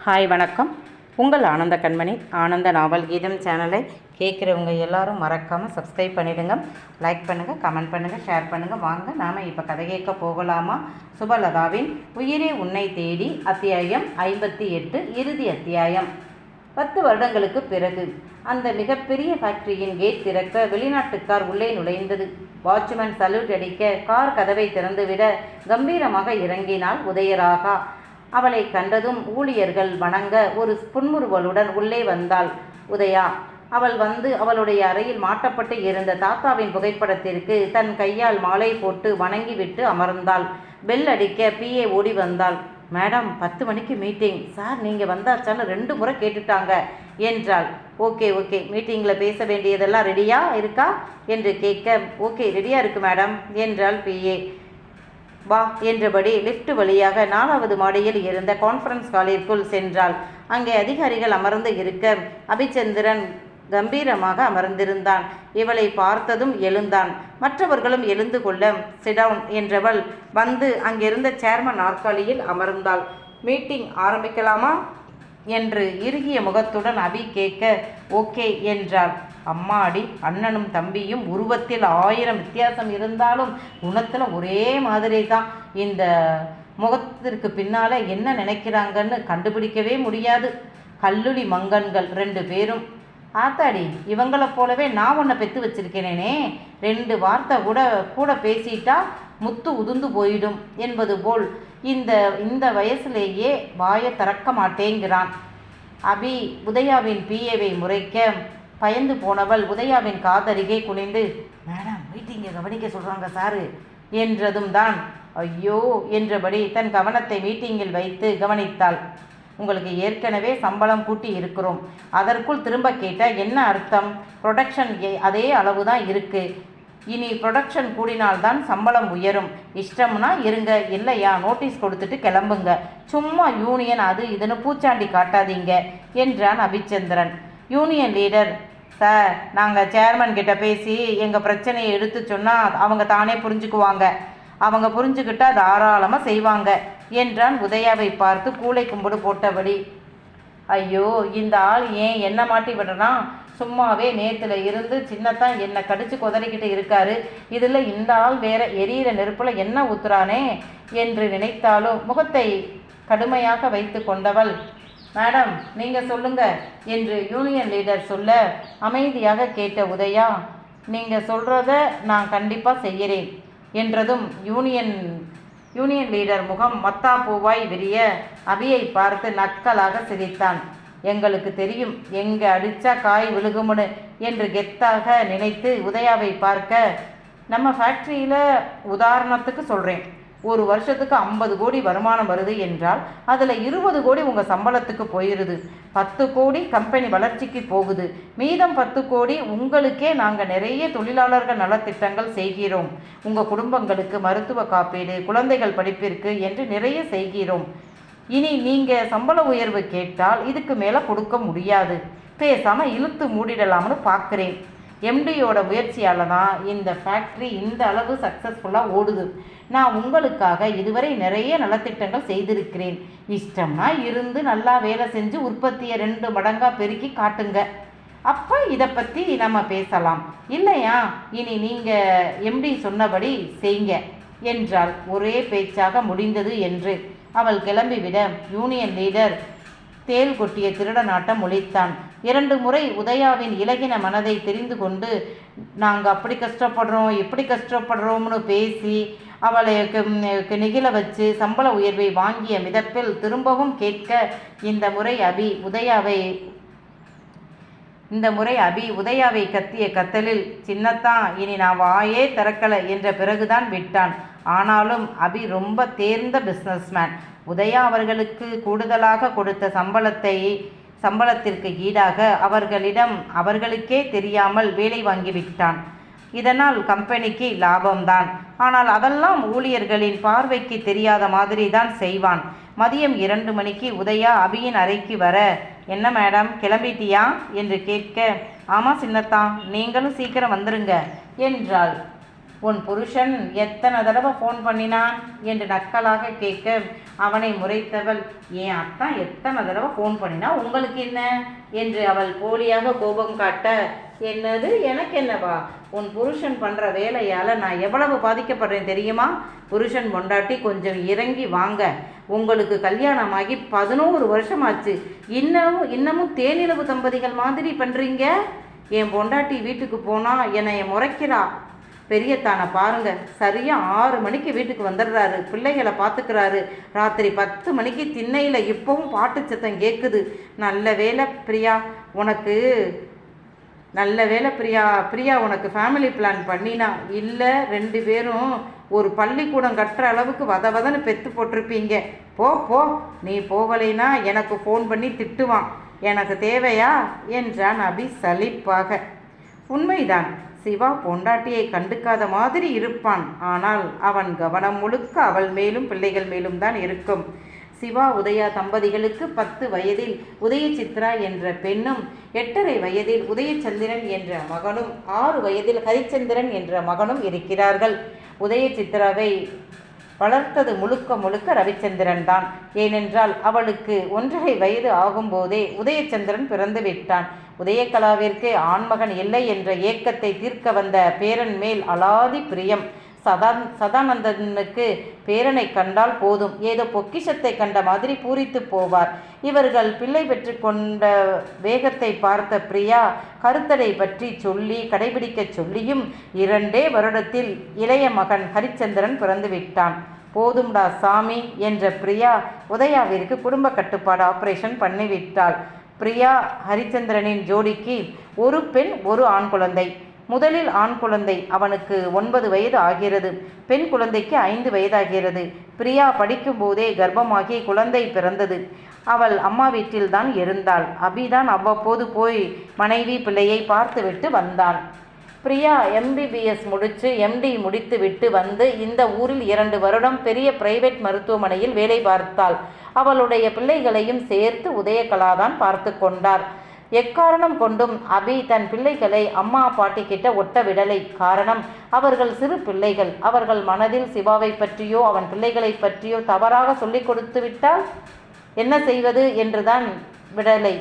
Hi வணக்கம். உங்கள் ஆனந்த கண்மணி ஆனந்த நாவல் கீதம் சேனலை கேட்குறவங்க எல்லாரும் மறக்காமல் சப்ஸ்கிரைப் பண்ணிவிடுங்க, லைக் பண்ணுங்கள், கமெண்ட் பண்ணுங்கள், ஷேர் பண்ணுங்கள். வாங்க நாம் இப்போ கதை கேட்க போகலாமா? சுபலதாவின் உயிரே உன்னை தேடி அத்தியாயம் 58 இறுதி அத்தியாயம். 10 வருடங்களுக்கு பிறகு அந்த மிகப்பெரிய ஃபேக்டரியின் கேட் திறக்க வெளிநாட்டுக்கார் உள்ளே நுழைந்தது. வாட்ச்மேன் சல்யூட் அடிக்க கார் கதவை திறந்துவிட கம்பீரமாக இறங்கினாள் உதயராகா. அவளை கண்டதும் ஊழியர்கள் வணங்க ஒரு புன்முறுவலுடன் உள்ளே வந்தாள் உதயா. அவள் வந்து அவளுடைய அறையில் மாட்டப்பட்டு இருந்த தாத்தாவின் புகைப்படத்திற்கு தன் கையால் மாலை போட்டு வணங்கிவிட்டு அமர்ந்தாள். பெல் அடிக்க பிஏ ஓடி வந்தாள். மேடம், 10 மணிக்கு மீட்டிங் சார், நீங்கள் வந்தாச்சான்னு 2 முறை கேட்டுட்டாங்க என்றாள். ஓகே மீட்டிங்கில் பேச வேண்டியதெல்லாம் ரெடியா இருக்கா என்று கேட்க, ஓகே ரெடியாக இருக்கு மேடம் என்றாள் பிஏ. வா என்றபடி லிஃப்ட் வழியாக 4வது மாடியில் இருந்த கான்ஃபரன்ஸ் ஹாலிற்குள் சென்றாள். அங்கே அதிகாரிகள் அமர்ந்து இருக்க அபிச்சந்திரன் கம்பீரமாக அமர்ந்திருந்தான். இவளை பார்த்ததும் எழுந்தான். மற்றவர்களும் எழுந்து கொள்ள சிடவுன் என்றவள் வந்து அங்கிருந்த சேர்மன் நாற்காலியில் அமர்ந்தாள். மீட்டிங் ஆரம்பிக்கலாமா என்று இறுகிய முகத்துடன் அபி கேட்க, ஓகே என்றாள். அம்மாடி, அண்ணனும் தம்பியும் உருவத்தில் 1000 வித்தியாசம் இருந்தாலும் குணத்தில் ஒரே மாதிரி தான். இந்த முகத்திற்கு பின்னால் என்ன நினைக்கிறாங்கன்னு கண்டுபிடிக்கவே முடியாது. கல்லுளி மங்கன்கள் 2 பேரும். ஆத்தாடி, இவங்களை போலவே நான் உன்னை பெற்று வச்சிருக்கேனே, 2 வார்த்தை கூட பேசிட்டா முத்து உதுந்து போயிடும் என்பது போல் இந்த வயசுலேயே வாயை திறக்க மாட்டேங்கிறான். அபி உதயாவின் பிஏவை முறைக்க பயந்து போனவள் உதயாவின் காதருகே குனிந்து, மேடம் மீட்டிங்கை கவனிக்க சொல்கிறாங்க சாரு என்றதும் தான் ஐயோ என்றபடி தன் கவனத்தை மீட்டிங்கில் வைத்து கவனித்தாள். உங்களுக்கு ஏற்கனவே சம்பளம் கூட்டி இருக்கிறோம், அதற்குள் திரும்ப கேட்டால் என்ன அர்த்தம்? ப்ரொடக்ஷன் அதே அளவு தான் இருக்குது. இனி ப்ரொடக்ஷன் கூடினால்தான் சம்பளம் உயரும். இஷ்டம்னா இருங்க, இல்லையா நோட்டீஸ் கொடுத்துட்டு கிளம்புங்க. சும்மா யூனியன் அது இதுன்னு பூச்சாண்டி காட்டாதீங்க என்றான் அபிச்சந்திரன். யூனியன் லீடர், சார் நாங்கள் சேர்மன் கிட்ட பேசி எங்கள் பிரச்சனையை எடுத்து சொன்னால் அவங்க தானே புரிஞ்சுக்குவாங்க. அவங்க புரிஞ்சுக்கிட்டா தாராளமாக செய்வாங்க என்றான் உதயாவை பார்த்து கூளை கும்பிடு போட்டபடி. ஐயோ, இந்த ஆள் ஏன் என்ன மாட்டி விடுறான்? சும்மாவே நேத்துல இருந்து சின்னத்தான் என்னை கடிச்சு கொதறிக்கிட்டு இருக்காரு. இதில் இந்த ஆள் வேற எரியிற நெருப்பில் என்ன ஊத்துறானே என்று நினைத்தாலும் முகத்தை கடுமையாக வைத்து கொண்டவள், மேடம் நீங்கள் சொல்லுங்க என்று யூனியன் லீடர் சொல்ல அமைதியாக கேட்ட உதயா, நீங்கள் சொல்கிறத நான் கண்டிப்பாக செய்கிறேன் என்றதும் யூனியன் லீடர் முகம் மத்தாப்பூவாய் விரிய அபியை பார்த்து நக்கலாக சிரித்தான். எங்களுக்கு தெரியும் எங்கே அடித்தா காய் விழுகும்னு என்று கெத்தாக நினைத்து உதயாவை பார்க்க, நம்ம ஃபேக்ட்ரியில் உதாரணத்துக்கு சொல்கிறேன், ஒரு வருஷத்துக்கு 50 கோடி வருமானம் வருது என்றால் அதில் 20 கோடி உங்கள் சம்பளத்துக்கு போயிடுது. 10 கோடி கம்பெனி வளர்ச்சிக்கு போகுது. மீதம் 10 கோடி உங்களுக்கே நாங்கள் நிறைய தொழிலாளர்கள் நலத்திட்டங்கள் செய்கிறோம். உங்கள் குடும்பங்களுக்கு மருத்துவ காப்பீடு, குழந்தைகள் படிப்பிற்கு என்று நிறைய செய்கிறோம். இனி நீங்கள் சம்பள உயர்வு கேட்டால் இதுக்கு மேலே கொடுக்க முடியாது. பேசாமல் இழுத்து மூடிடலாம்னு பார்க்குறேன். எம்டியோட முயற்சியால் தான் இந்த ஃபேக்ட்ரி இந்த அளவு சக்ஸஸ்ஃபுல்லாக ஓடுது. நான் உங்களுக்காக இதுவரை நிறைய நலத்திட்டங்கள் செய்திருக்கிறேன். இஷ்டம்னா இருந்து நல்லா வேலை செஞ்சு உற்பத்தியை 2 மடங்காக பெருக்கி காட்டுங்க. அப்போ இதை பற்றி நம்ம பேசலாம். இல்லையா இனி நீங்கள் எம்டி சொன்னபடி செய்யுங்க என்றால் ஒரே பேச்சாக முடிந்தது என்று அவள் கிளம்பிவிட யூனியன் லீடர் தேல் கொட்டிய திருடநாட்டம் ஒழித்தான். 2 முறை உதயாவின் இலகின மனதை தெரிந்து கொண்டு நாங்கள் அப்படி கஷ்டப்படுறோம் இப்படி கஷ்டப்படுறோம்னு பேசி அவளை நெகிழ வச்சு சம்பள உயர்வை வாங்கிய மிதப்பில் திரும்பவும் கேட்க, இந்த முறை அபி உதயாவை கத்திய கத்தலில், சின்னத்தான் இனி நான் வாயே திறக்கலை என்ற பிறகுதான் விட்டான். ஆனாலும் அபி ரொம்ப தேர்ந்த பிஸ்னஸ்மேன். உதயா அவர்களுக்கு கூடுதலாக கொடுத்த சம்பளத்திற்கு ஈடாக அவர்களுக்கே தெரியாமல் வேலை வாங்கிவிட்டான். இதனால் கம்பெனிக்கு லாபம்தான். ஆனால் அதெல்லாம் ஊழியர்களின் பார்வைக்கு தெரியாத மாதிரி தான் செய்வான். மதியம் 2 மணிக்கு உதயா அபியின் அறைக்கு வர, என்ன மேடம் கிளம்பிட்டியா என்று கேட்க, ஆமாம் சின்னத்தான், நீங்களும் சீக்கிரம் வந்துருங்க என்றாள். உன் புருஷன் எத்தனை தடவை ஃபோன் பண்ணினான் என்று நக்கலாக கேட்க அவனை முறைத்தவள், என் அத்தான் எத்தனை தடவை ஃபோன் பண்ணினா உங்களுக்கு என்ன என்று அவள் போலியாக கோபம் காட்ட, என்னது எனக்கு என்னவா, உன் புருஷன் பண்ணுற வேலையால் நான் எவ்வளவு பாதிக்கப்படுறேன் தெரியுமா? புருஷன் பொண்டாட்டி கொஞ்சம் இறங்கி வாங்க. உங்களுக்கு கல்யாணமாகி 11 வருஷமாச்சு. இன்னமும் தேனிலவு தம்பதிகள் மாதிரி பண்ணுறீங்க. என் பொண்டாட்டி வீட்டுக்கு போனால் என்னை முறைக்கிறா. பெரியத்தானை பாருங்க, சரியாக 6 மணிக்கு வீட்டுக்கு வந்துடுறாரு, பிள்ளைகளை பார்த்துக்கிறாரு. ராத்திரி 10 மணிக்கு திண்ணையில் இப்போவும் பாட்டு சத்தம் கேட்குது. நல்ல வேலை பிரியா உனக்கு ஃபேமிலி பிளான் பண்ணினா, இல்லை 2 பேரும் ஒரு பள்ளிக்கூடம் கட்டுற அளவுக்கு வதவதன்னு பெற்று போட்டிருப்பீங்க. போ நீ போகலைன்னா எனக்கு ஃபோன் பண்ணி திட்டுவான். எனக்கு தேவையா என்றான் அபி சலிப்பாக. உண்மைதான், சிவா பொண்டாட்டியை கண்டுக்காத மாதிரி இருப்பான். ஆனால் அவன் கவனம் முழுக்க அவள் மேலும் பிள்ளைகள் மேலும் தான் இருக்கும். சிவா உதயா தம்பதிகளுக்கு 10 வயதில் உதயசித்ரா என்ற பெண்ணும், 8.5 வயதில் உதயச்சந்திரன் என்ற மகனும், 6 வயதில் ஹரிச்சந்திரன் என்ற மகனும் இருக்கிறார்கள். உதயசித்ராவை வளர்த்தது முழுக்க ரவிச்சந்திரன் தான். ஏனென்றால் அவளுக்கு 1.5 வயது ஆகும்போதே உதயச்சந்திரன் பிறந்து விட்டான். உதயகலாவிற்கு ஆண்மகன் இல்லை என்ற ஏக்கத்தை தீர்க்க வந்த பேரன் மேல் அலாதி பிரியம். சதானந்தனுக்கு பேரனை கண்டால் போதும், ஏதோ பொக்கிஷத்தை கண்ட மாதிரி பூரித்து போவார். இவர்கள் பிள்ளை பெற்று கொண்ட வேகத்தை பார்த்த பிரியா கருத்தடை பற்றி சொல்லி கடைபிடிக்க சொல்லியும் 2 வருடத்தில் இளைய மகன் ஹரிச்சந்திரன் பிறந்து விட்டான். போதும்டா சாமி என்ற பிரியா உதயாவிற்கு குடும்ப கட்டுப்பாடு ஆபரேஷன் பண்ணிவிட்டாள். பிரியா ஹரிச்சந்திரனின் ஜோடிக்கு 1 பெண் 1 ஆண் குழந்தை. முதலில் ஆண் குழந்தை, அவனுக்கு 9 வயது ஆகிறது. பெண் குழந்தைக்கு 5 வயதாகிறது. பிரியா படிக்கும் போதே கர்ப்பமாகி குழந்தை பிறந்தது. அவள் அம்மா வீட்டில் தான் இருந்தாள். அபிதான் அவ்வப்போது போய் மனைவி பிள்ளையை பார்த்துவிட்டு வந்தான். பிரியா MBBS முடித்து MD முடித்து விட்டு வந்து இந்த ஊரில் 2 வருடம் பெரிய பிரைவேட் மருத்துவமனையில் வேலை பார்த்தாள். அவளுடைய பிள்ளைகளையும் சேர்த்து உதயகலாதான் பார்த்து கொண்டார். எக்காரணம் கொண்டும் அபி தன் பிள்ளைகளை அம்மா பாட்டி கிட்ட ஒட்ட விடலை. காரணம், அவர்கள் சிறு பிள்ளைகள். அவர்கள் மனதில் சிவாவை பற்றியோ அவன் பிள்ளைகளை பற்றியோ தவறாக சொல்லி கொடுத்து விட்டால் என்ன செய்வது என்றுதான் விடலை.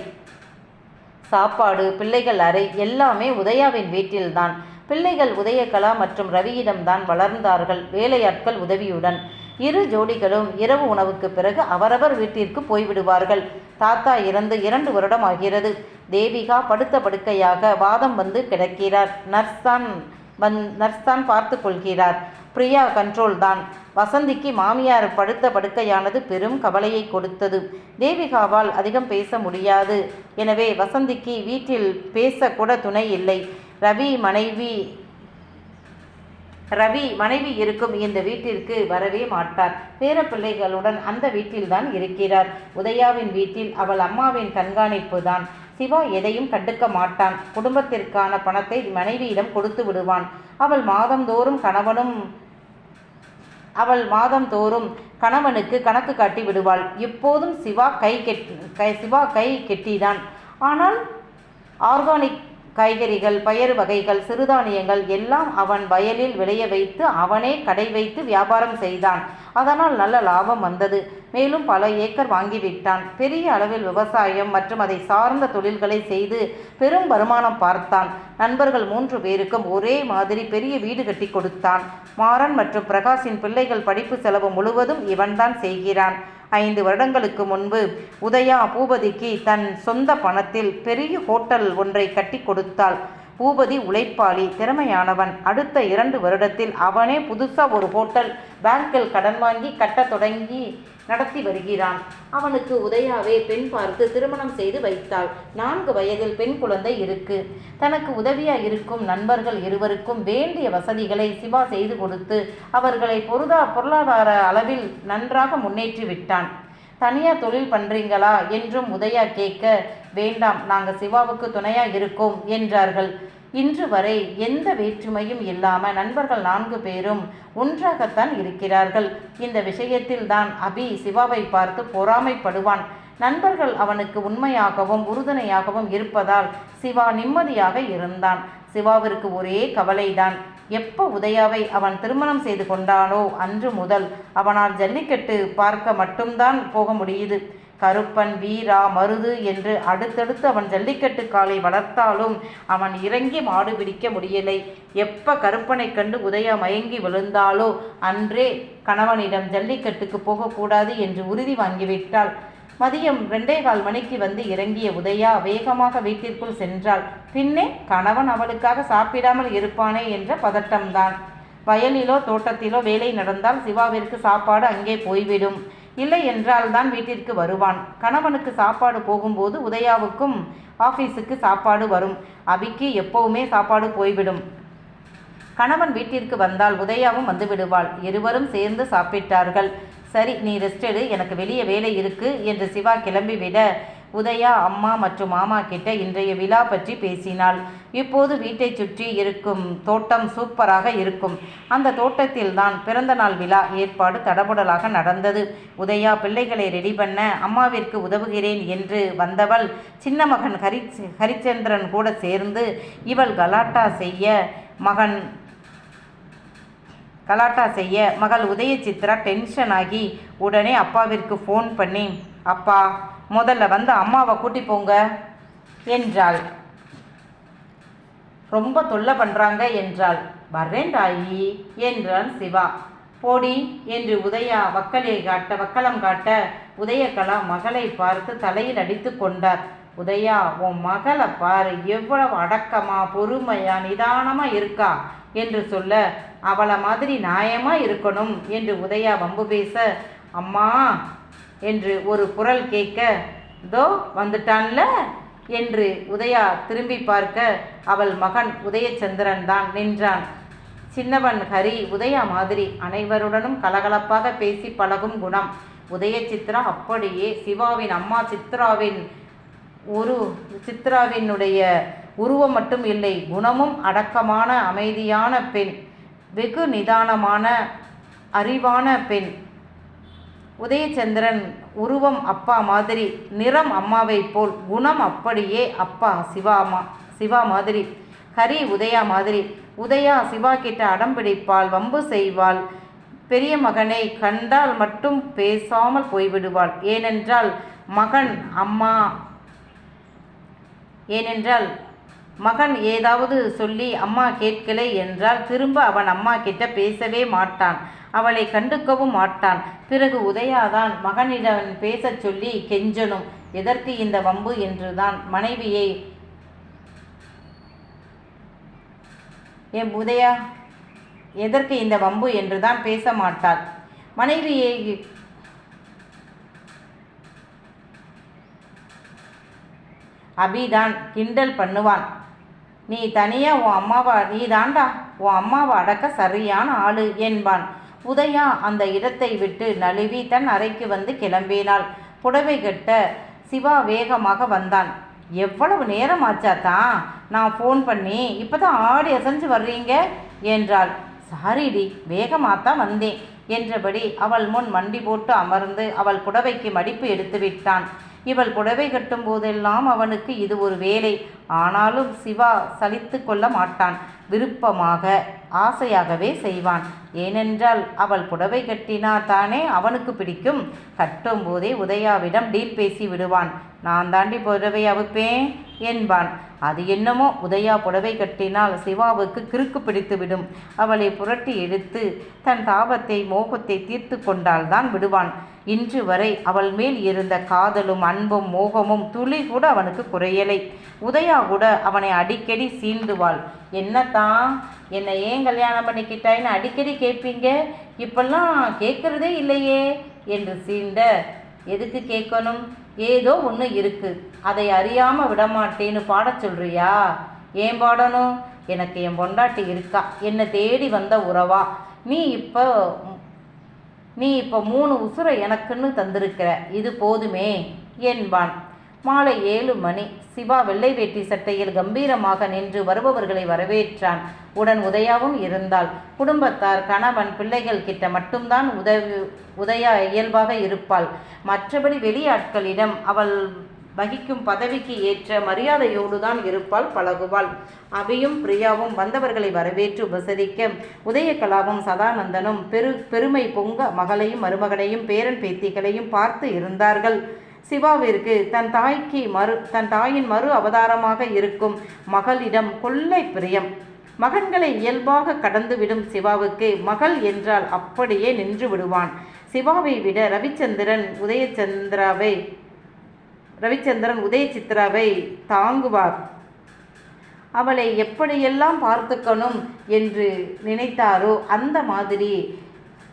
சாப்பாடு, பிள்ளைகள் அறை எல்லாமே உதயாவின் வீட்டில்தான். பிள்ளைகள் உதயகலா மற்றும் ரவியிடம்தான் வளர்ந்தார்கள், வேலையாட்கள் உதவியுடன். 2 ஜோடிகளும் இரவு உணவுக்கு பிறகு அவரவர் வீட்டிற்கு போய்விடுவார்கள். தாத்தா இறந்து 2 வருடம் ஆகிறது. தேவிகா படுத்த படுக்கையாக வாதம் வந்து கிடக்கிறார். நர்ஸ் தான் பார்த்து கொள்கிறார். பிரியா கண்ட்ரோல் தான். வசந்திக்கு மாமியார் படுத்த படுக்கையானது பெரும் கவலையை கொடுத்தது. தேவிகாவால் அதிகம் பேச முடியாது. எனவே வசந்திக்கு வீட்டில் பேசக்கூட துணை இல்லை. ரவி மனைவி இருக்கும் இந்த வீட்டிற்கு வரவே மாட்டார். பேர பிள்ளைகளுடன் அந்த வீட்டில்தான் இருக்கிறார். உதயாவின் வீட்டில் அவள் அம்மாவின் கண்காணிப்பு தான். சிவா எதையும் கண்டுக்க மாட்டான். குடும்பத்திற்கான பணத்தை மனைவியிடம் கொடுத்து விடுவான். அவள் மாதந்தோறும் கணவனுக்கு கணக்கு காட்டி விடுவாள். இப்போதும் சிவா கை கெட்டிதான். ஆனால் ஆர்கானிக் காய்கறிகள், பயறு வகைகள், சிறுதானியங்கள் எல்லாம் அவன் வயலில் விளைய வைத்து அவனே கடை வைத்து வியாபாரம் செய்தான். அதனால் நல்ல லாபம் வந்தது. மேலும் பல ஏக்கர் வாங்கிவிட்டான். பெரிய அளவில் விவசாயம் மற்றும் அதை சார்ந்த தொழில்களை செய்து பெரும் வருமானம் பார்த்தான். நண்பர்கள் 3 பேருக்கும் ஒரே மாதிரி பெரிய வீடு கட்டி கொடுத்தான். மாறன் மற்றும் பிரகாஷின் பிள்ளைகள் படிப்பு செலவு முழுவதும் இவன்தான் செய்கிறான். 5 வருடங்களுக்கு முன்பு உதயா பூபதிக்கு தன் சொந்த பணத்தில் பெரிய ஹோட்டல் ஒன்றை கட்டி கொடுத்தாள். பூபதி உழைப்பாளி, திறமையானவன். அடுத்த 2 வருடத்தில் அவனே புதுசாக ஒரு ஹோட்டல் பேங்கில் கடன் வாங்கி கட்ட தொடங்கி நடத்தி வருகிறான். அவனுக்கு உதயாவே பெண் பார்த்து திருமணம் செய்து வைத்தாள். 4 வயதில் பெண் குழந்தை இருக்கு. தனக்கு உதவியா இருக்கும் நண்பர்கள் 2 வேண்டிய வசதிகளை சிவா செய்து கொடுத்து அவர்களை பொருளாதார அளவில் நன்றாக முன்னேற்றி விட்டான். தனியாக தொழில் பண்ணுறீங்களா என்றும் உதயா கேட்க, வேண்டாம், நாங்கள் சிவாவுக்கு துணையாக இருக்கோம் என்றார்கள். இன்று வரை எந்த வேற்றுமையும் இல்லாமல் நண்பர்கள் 4 பேரும் ஒன்றாகத்தான் இருக்கிறார்கள். இந்த விஷயத்தில் தான் அபி சிவாவை பார்த்து பொறாமைப்படுவான். நண்பர்கள் அவனுக்கு உண்மையாகவும் உறுதுணையாகவும் இருப்பதால் சிவா நிம்மதியாக இருந்தான். சிவாவிற்கு ஒரே கவலைதான், எப்போ உதயாவை அவன் திருமணம் செய்து கொண்டானோ அன்று முதல் அவனால் ஜல்லிக்கட்டு பார்க்க மட்டும்தான் போக முடியுது. கருப்பன், வீரா, மருது என்று அடுத்தடுத்து அவன் ஜல்லிக்கட்டு காலை வளர்த்தாலும் அவன் இறங்கி மாடு பிடிக்க முடியலை. எப்ப கருப்பனை கண்டு உதயா மயங்கி விழுந்தாலோ அன்றே கணவனிடம் ஜல்லிக்கட்டுக்கு போகக்கூடாது என்று உறுதி வாங்கிவிட்டாள். மதியம் 2:15 மணிக்கு வந்து இறங்கிய உதயா வேகமாக வீட்டிற்குள் சென்றாள். பின்னே கணவன் அவளுக்காக சாப்பிடாமல் இருப்பானே என்ற பதட்டம்தான். வயலிலோ தோட்டத்திலோ வேலை நடந்தால் சிவாவிற்கு சாப்பாடு அங்கே போய்விடும். இல்லை என்றால் தான் வீட்டிற்கு வருவான். கணவனுக்கு சாப்பாடு போகும்போது உதயாவுக்கும் ஆஃபீஸுக்கு சாப்பாடு வரும். அபிக்கு எப்பவுமே சாப்பாடு போய்விடும். கணவன் வீட்டிற்கு வந்தால் உதயாவும் வந்து விடுவாள். இருவரும் சேர்ந்து சாப்பிட்டார்கள். சரி, நீ ரெஸ்ட் எடு, எனக்கு வெளியே வேலை இருக்கு என்று சிவா கிளம்பிவிட உதயா அம்மா மற்றும் மாமா கிட்ட இன்றைய விழா பற்றி பேசினாள். இப்போது வீட்டை சுற்றி இருக்கும் தோட்டம் சூப்பராக இருக்கும். அந்த தோட்டத்தில் தான் பிறந்த நாள் விழா ஏற்பாடு தடபுடலாக நடந்தது. உதயா பிள்ளைகளை ரெடி பண்ண அம்மாவிற்கு உதவுகிறேன் என்று வந்தவள் சின்ன மகன் ஹரிச்சந்திரன் கூட சேர்ந்து இவள் கலாட்டா செய்ய மகள் உதய சித்ரா டென்ஷன் ஆகி உடனே அப்பாவிற்கு ஃபோன் பண்ணி, அப்பா முதல்ல வந்து அம்மாவை கூட்டி போங்க என்றாள். ரொம்ப தொல்லை பண்ணுறாங்க என்றாள். வர்றேன்டாயி என்றான் சிவா. போடி என்று உதயா வக்கலம் காட்ட உதயகலா மகளை பார்த்து தலையில் அடித்து கொண்டார். உதயா, உன் மகளை பாரு, எவ்வளவு அடக்கமா பொறுமையா நிதானமா இருக்கா என்று சொல்ல, அவளை மாதிரி நியாயமா இருக்கணும் என்று உதயா வம்பு பேச, அம்மா என்று ஒரு குரல் கேட்க, தோ வந்துட்டான்ல என்று உதயா திரும்பி பார்க்க அவள் மகன் உதயச்சந்திரன் தான் நின்றான். சின்னவன் ஹரி உதயா மாதிரி அனைவருடனும் கலகலப்பாக பேசி பழகும் குணம். உதய சித்ரா அப்படியே சிவாவின் அம்மா சித்ராவினுடைய உருவம் மட்டும் இல்லை, குணமும் அடக்கமான அமைதியான பெண், வெகு நிதானமான அறிவான பெண். உதயச்சந்திரன் உருவம் அப்பா மாதிரி, நிறம் அம்மாவை போல், குணம் அப்படியே அப்பா சிவா மாதிரி. ஹரி உதயா மாதிரி. உதயா சிவா கிட்ட அடம் பிடிப்பாள், வம்பு செய்வாள். பெரிய மகனை கண்டால் மட்டும் பேசாமல் போய்விடுவாள். ஏனென்றால் மகன் ஏதாவது சொல்லி அம்மா கேட்கலை என்றால் திரும்ப அவன் அம்மா கிட்ட பேசவே மாட்டான். அவளை கண்டுக்கவும் மாட்டான். பிறகு உதயாதான் மகனிடம் பேசச் சொல்லி கெஞ்சனும். எதற்கு இந்த வம்பு என்றுதான் மனைவியை உதயா எதற்கு இந்த வம்பு என்றுதான் பேச மாட்டாள். மனைவியை அபிதான் கிண்டல் பண்ணுவான். நீ தனியாக உன் அம்மாவை அடக்க சரியான ஆளு என்பான். உதயா அந்த இடத்தை விட்டு நழுவி தன் அறைக்கு வந்து கிளம்பினாள். புடவை கட்ட சிவா வேகமாக வந்தான். எவ்வளவு நேரம் ஆச்சாத்தான், நான் ஃபோன் பண்ணி இப்போ தான் ஆடி அசைஞ்சு வர்றீங்க என்றாள். சாரிடி, வேகமாகத்தான் வந்தேன் என்றபடி அவள் முன் மண்டி போட்டு அமர்ந்து அவள் புடவைக்கு மடிப்பு எடுத்து விட்டான். இவள் புடவை கட்டும் போதெல்லாம் அவனுக்கு இது ஒரு வேலை. ஆனாலும் சிவா சலித்து கொள்ள மாட்டான். விருப்பமாக ஆசையாகவே செய்வான். ஏனென்றால் அவள் புடவை கட்டினா தானே அவனுக்கு பிடிக்கும். கட்டும் போதே உதயாவிடம் டீல் பேசி விடுவான். நான் தாண்டி புடவை அவுப்பேன் என்பான். அது என்னமோ உதயா புடவை கட்டினால் சிவாவுக்கு கிறுக்கு பிடித்து விடும். அவளை புரட்டி எடுத்து தன் தாபத்தை மோகத்தை தீர்த்து கொண்டால்தான் விடுவான். இன்று வரை அவள் மேல் இருந்த காதலும் அன்பும் மோகமும் துளி கூட அவனுக்கு குறையலை. உதயா கூட அவனை அடிக்கடி சீண்டுவாள். என்னத்தான் என்னை ஏன் கல்யாணம் பண்ணிக்கிட்டாயின்னு அடிக்கடி கேட்பீங்க, இப்பெல்லாம் கேட்குறதே இல்லையே என்று சீண்ட, எதுக்கு கேட்கணும், ஏதோ ஒன்று இருக்கு, அதை அறியாமல் விடமாட்டேன்னு பாடச் சொல்றியா? ஏன் பாடணும்? எனக்கு என் பொண்டாட்டி இருக்கா, என்னை தேடி வந்த உறவா. நீ இப்போ 3 உசுரை எனக்குன்னு தந்திருக்கிற, இது போதுமே என்பான். மாலை 7 மணி. சிவா வெள்ளை வேட்டி சட்டையில் கம்பீரமாக நின்று வருபவர்களை வரவேற்றான். உடன் உதயாவும் இருந்தாள். குடும்பத்தார், கணவன், பிள்ளைகள் கிட்ட மட்டும்தான் உதயா இயல்பாக இருப்பாள். மற்றபடி வெளியாட்களிடம் அவள் வகிக்கும் பதவிக்கு ஏற்ற மரியாதையோடு தான் இருப்பாள், பழகுவாள். அபியும் பிரியாவும் வந்தவர்களை வரவேற்று உபசரிக்க உதயகலாவும் சதானந்தனும் பெருமை பொங்க மகளையும் மருமகனையும் பேரன் பேத்திகளையும் பார்த்து இருந்தார்கள். சிவாவிற்கு தன் தாயின் மறு அவதாரமாக இருக்கும் மகளிடம் கொள்ளை பிரியம். மகன்களை இயல்பாக கடந்துவிடும் சிவாவுக்கு மகள் என்றால் அப்படியே நின்று விடுவான். சிவாவை விட ரவிச்சந்திரன் உதயசித்ராவை தாங்குவார். அவளை எப்படியெல்லாம் பார்த்துக்கணும் என்று நினைத்தாரோ அந்த மாதிரி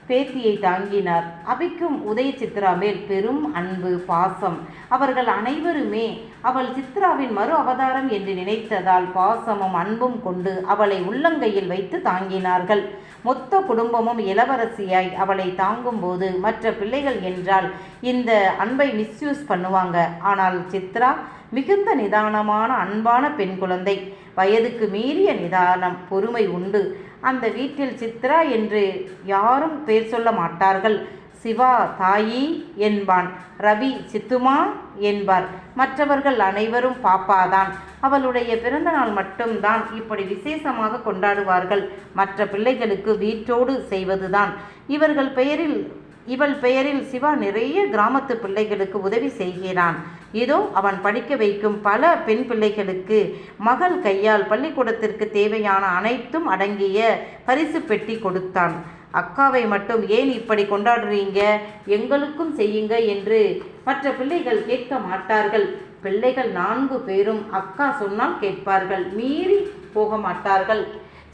பேத்தியை தாங்கினார். அபிக்கும் உதயசித்ரா மேல் பெரும் அன்பு, பாசம். அவர்கள் அனைவருமே அவள் சித்ராவின் மறு அவதாரம் என்று நினைத்ததால் பாசமும் அன்பும் கொண்டு அவளை உள்ளங்கையில் வைத்து தாங்கினார்கள். மொத்த குடும்பமும் இளவரசியாய் அவளை தாங்கும்போது மற்ற பிள்ளைகள் என்றால் இந்த அன்பை மிஸ்யூஸ் பண்ணுவாங்க. ஆனால் சித்ரா மிகுந்த நிதானமான அன்பான பெண் குழந்தை. வயதுக்கு மீறிய நிதானம், பொறுமை உண்டு. அந்த வீட்டில் சித்ரா என்று யாரும் பேர் சொல்ல மாட்டார்கள். சிவா தாயி என்பான், ரவி சித்துமா என்பார். மற்றவர்கள் அனைவரும் பாப்பாதான். அவளுடைய பிறந்தநாள் மட்டும்தான் இப்படி விசேஷமாக கொண்டாடுவார்கள். மற்ற பிள்ளைகளுக்கு வீட்டோடு செய்வதுதான். இவள் பெயரில் சிவா நிறைய கிராமத்து பிள்ளைகளுக்கு உதவி செய்கிறான். இதோ அவன் படிக்க வைக்கும் பல பெண் பிள்ளைகளுக்கு மகள் கையால் பள்ளிக்கூடத்திற்கு தேவையான அனைத்தும் அடங்கிய பரிசு பெட்டி கொடுத்தான். அக்காவை மட்டும் ஏன் இப்படி கொண்டாடுறீங்க, எங்களுக்கும் செய்யுங்க என்று மற்ற பிள்ளைகள் கேட்க மாட்டார்கள். பிள்ளைகள் 4 பேரும் அக்கா சொன்னால் கேட்பார்கள், மீறி போக மாட்டார்கள்.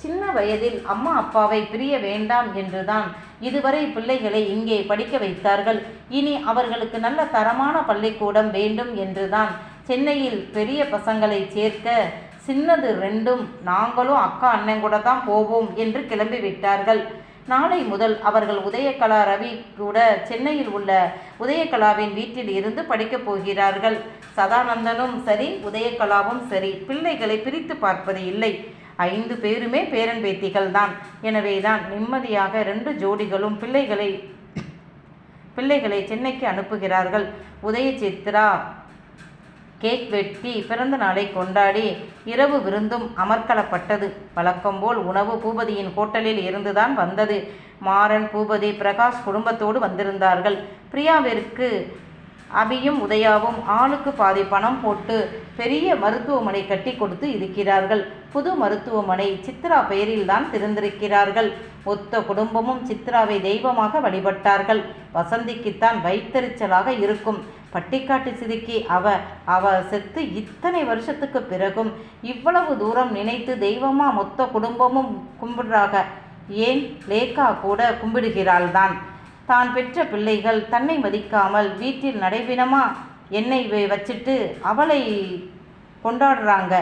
சின்ன வயதில் அம்மா அப்பாவை பிரிய வேண்டாம் என்றுதான் இதுவரை பிள்ளைகளை இங்கே படிக்க வைத்தார்கள். இனி அவர்களுக்கு நல்ல தரமான பள்ளிக்கூடம் வேண்டும் என்றுதான் சென்னையில் பெரிய பசங்களை சேர்க்க சின்னது 2ம் நாங்களும் அக்கா அண்ணன் கூட தான் போவோம் என்று கிளம்பி விட்டார்கள். நாளை முதல் அவர்கள் உதயகலா, ரவி கூட சென்னையில் உள்ள உதயகலாவின் வீட்டில் இருந்து படிக்கப் போகிறார்கள். சதானந்தனும் சரி, உதயகலாவும் சரி, பிள்ளைகளை பிரித்து பார்ப்பது இல்லை. 5 பேருமே பேரன் பேத்திகள் தான். எனவேதான் நிம்மதியாக 2 ஜோடிகளும் பிள்ளைகளை சென்னைக்கு அனுப்புகிறார்கள். உதயசித்ரா கேக் வெட்டி பிறந்த நாளை கொண்டாடி இரவு விருந்தும் அமர்க்களப்பட்டது. வழக்கம்போல் உணவு பூபதியின் ஹோட்டலில் இருந்துதான் வந்தது. மாறன், பூபதி, பிரகாஷ் குடும்பத்தோடு வந்திருந்தார்கள். பிரியாவிற்கு அபியும் உதயாவும் ஆளுக்கு பாதி பணம் போட்டு பெரிய மருத்துவமனை கட்டி கொடுத்து இருக்கிறார்கள். புது மருத்துவமனை சித்ரா பெயரில்தான் திறந்திருக்கிறார்கள். மொத்த குடும்பமும் சித்ராவை தெய்வமாக வழிபட்டார்கள். வசந்திக்குத்தான் வைத்தறிச்சலாக இருக்கும். பட்டிக்காட்டு சிறுக்கி அவ செத்து இத்தனை வருஷத்துக்கு பிறகும் இவ்வளவு தூரம் நினைத்து தெய்வமா மொத்த குடும்பமும் கும்பிடுறாக. ஏன் லேக்கா கூட கும்பிடுகிறாள்தான். தான் பெற்ற பிள்ளைகள் தன்னை மதிக்காமல் வீட்டில் நடைபிணமா எண்ணெய் வச்சுட்டு அவளை கொண்டாடுறாங்க.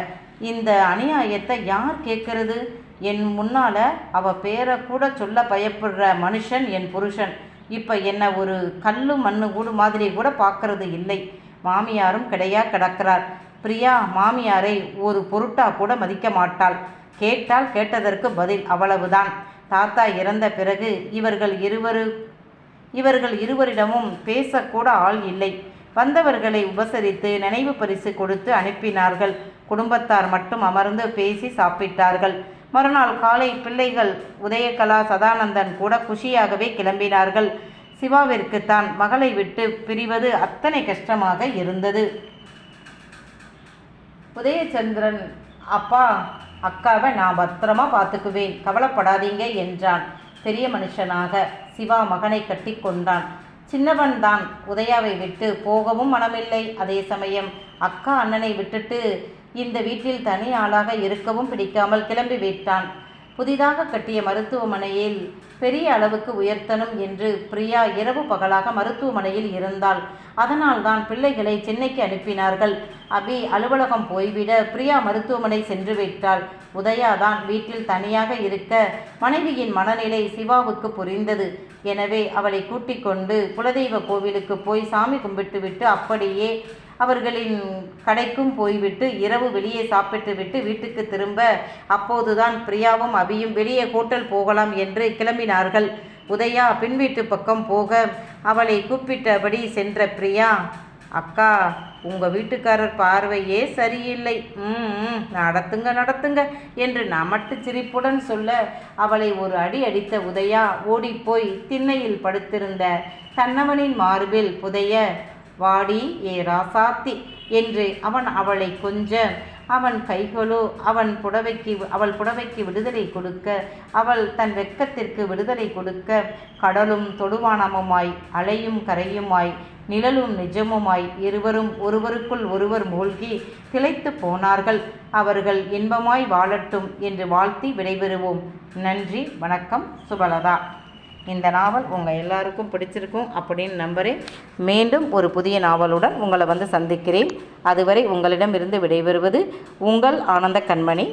இந்த அநியாயத்தை யார் கேட்கறது? என் முன்னால் அவள் பேரை கூட சொல்ல பயப்படுற மனுஷன் என் புருஷன். இப்போ என்ன ஒரு கல்லு மண்ணு கூடு மாதிரி கூட பார்க்கறது இல்லை. மாமியாரும் கிடக்கிறார். பிரியா மாமியாரை ஒரு பொருட்டா கூட மதிக்க மாட்டாள். கேட்டால் கேட்டதற்கு பதில் அவ்வளவுதான். தாத்தா இறந்த பிறகு இவர்கள் இருவரிடமும் பேசக்கூட ஆள் இல்லை. வந்தவர்களை உபசரித்து நினைவு பரிசு கொடுத்து அனுப்பினார்கள். குடும்பத்தார் மட்டும் அமர்ந்து பேசி சாப்பிட்டார்கள். மறுநாள் காலை பிள்ளைகள் உதயகலா, சதானந்தன் கூட குஷியாகவே கிளம்பினார்கள். சிவாவிற்கு தான் மகளை விட்டு பிரிவது அத்தனை கஷ்டமாக இருந்தது. உதயச்சந்திரன், அப்பா அக்காவை நான் பத்திரமா பார்த்துக்குவேன், கவலைப்படாதீங்க என்றான். பெரிய மனுஷனாக சிவா மகனை கட்டி கொண்டான். சின்னவன் தான் உதயாவை விட்டு போகவும் மனமில்லை. அதே சமயம் அக்கா அண்ணனை விட்டுட்டு இந்த வீட்டில் தனி ஆளாக இருக்கவும் பிடிக்காமல் கிளம்பி விட்டான். புதிதாக கட்டிய மருத்துவமனையில் பெரிய அளவுக்கு உயர்த்தணும் என்று பிரியா இரவு பகலாக மருத்துவமனையில் இருந்தாள். அதனால் தான் பிள்ளைகளை சென்னைக்கு அனுப்பினார்கள். அபி அலுவலகம் போய்விட பிரியா மருத்துவமனை சென்று விட்டாள். உதயா தான் வீட்டில் தனியாக இருக்க மனைவியின் மனநிலை சிவாவுக்கு புரிந்தது. எனவே அவளை கூட்டிக் கொண்டு குலதெய்வ கோவிலுக்கு போய் சாமி கும்பிட்டுவிட்டு அப்படியே அவர்களின் கடைக்கும் போய்விட்டு இரவு வெளியே சாப்பிட்டுவிட்டு வீட்டுக்கு திரும்ப அப்போதுதான் பிரியாவும் அபியும் வெளியே ஹோட்டல் போகலாம் என்று கிளம்பினார்கள். உதயா பின்வீட்டு பக்கம் போக அவளை கூப்பிட்டபடி சென்ற பிரியா அக்கா, உங்கள் வீட்டுக்காரர் பார்வையே சரியில்லை, நடத்துங்க நடத்துங்க என்று நமட்டு சிரிப்புடன் சொல்ல, அவளை ஒரு அடி அடித்த உதயா ஓடிப்போய் திண்ணையில் படுத்திருந்த தன்னவனின் மார்பில் புதைய, வாடி ஏ ராசாத்தி என்று அவளை கொஞ்ச, அவன் கைகளோ அவள் புடவைக்கு விடுதலை கொடுக்க, அவள் தன் வெட்கத்திற்கு விடுதலை கொடுக்க, கடலும் தொடுவானமுமாய் அலையும் கரையுமாய் நிழலும் நிஜமுமாய் இருவரும் ஒருவருக்குள் ஒருவர் மூழ்கி திளைத்து போனார்கள். அவர்கள் இன்பமாய் வாழட்டும் என்று வாழ்த்தி விடைபெறுவோம். நன்றி, வணக்கம். சுபலதா. இந்த நாவல் உங்கள் எல்லாருக்கும் பிடிச்சிருக்கும் அப்படின்னு நம்புகிறேன். மீண்டும் ஒரு புதிய நாவலுடன் உங்களை சந்திக்கிறேன். அதுவரை உங்களிடமிருந்து விடைபெறுவது உங்கள் ஆனந்த கண்மணி.